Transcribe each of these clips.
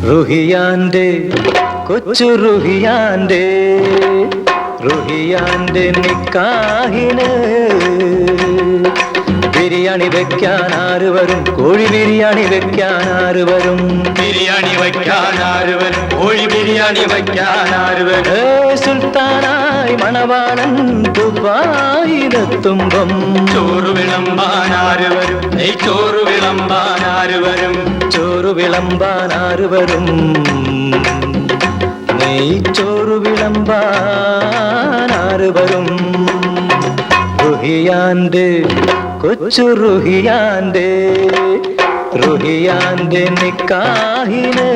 റുഹിയാന്റെ കൊച്ചു റുഹിയാന്റെ നിക്കാഹിന് ബിരിയാണി വെക്കാൻ ആര് വരും? കോഴി ബിരിയാണി വെക്കാൻ ആര് വരും? ബിരിയാണി വയ്ക്കാൻ ആര് വരും? കോഴി ബിരിയാണി വയ്ക്കാൻ ആര് വരും? സുൽത്താനായി മണവാളൻ ദുബായിലെത്തുമ്പം ചോറ് വിളമ്പാൻ ആര് വരും? ചോറ് വിളമ്പാൻ ആര് വരും? ചോറ് വിളമ്പാൻ ആര് വരും? ചോറ് വിളമ്പാൻ ആര് വരും? റുഹിയാന്റെ കൊച്ചു റുഹിയാന്റെ നിക്കാഹിന്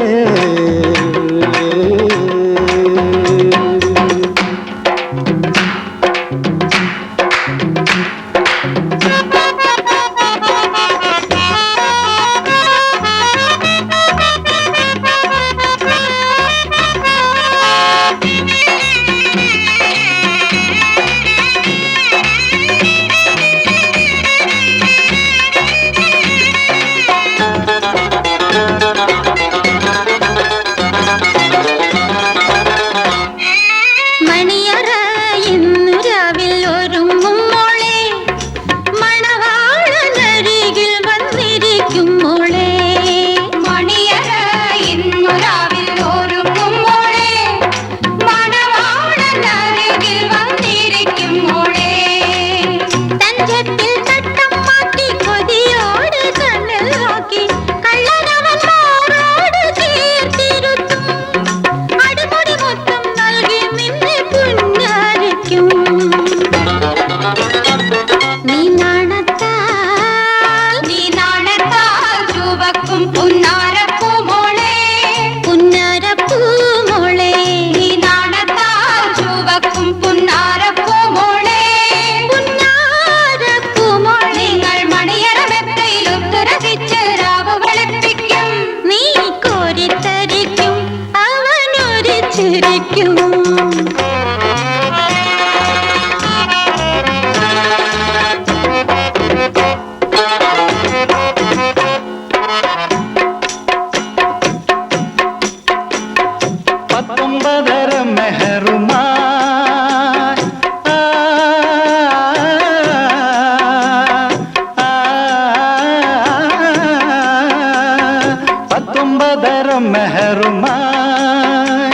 മെഹറുമായി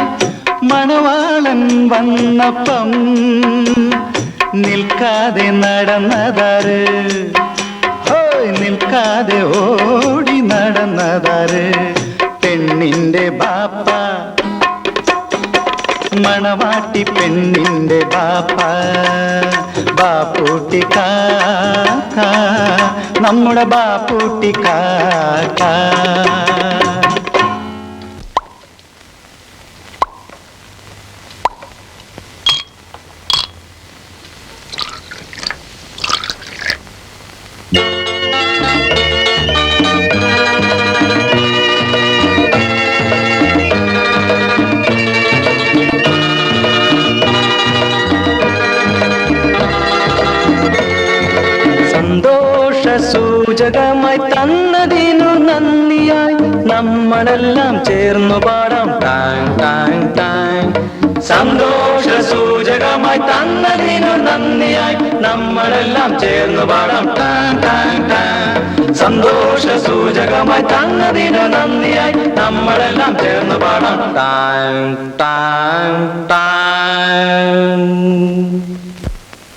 മണവാളൻ വന്നപ്പം നിൽക്കാതെ നടന്നതാര്? നിൽക്കാതെ ഓടി നടന്നതാര്? പെണ്ണിന്റെ ബാപ്പ, മണവാട്ടി പെണ്ണിന്റെ ബാപ്പ. ബാപ്പൂട്ടി കാക്ക, നമ്മുടെ ബാപ്പൂട്ടി കാക്ക. സൂചകമായി തന്നതിനു നന്ദിയായി നമ്മളെല്ലാം ചേർന്നു പാടാം ടാങ് ടാങ് ടാങ്. സന്തോഷ സൂചകമായി തന്നതിനു നന്ദിയായി നമ്മളെല്ലാം ചേർന്നു പാടാം ടാങ് ടാങ് ടാങ്. സന്തോഷ സൂചകമായി തന്നതിനു നന്ദിയായി നമ്മളെല്ലാം ചേർന്നു പാടാം ടാങ് ടാങ് ടാങ്.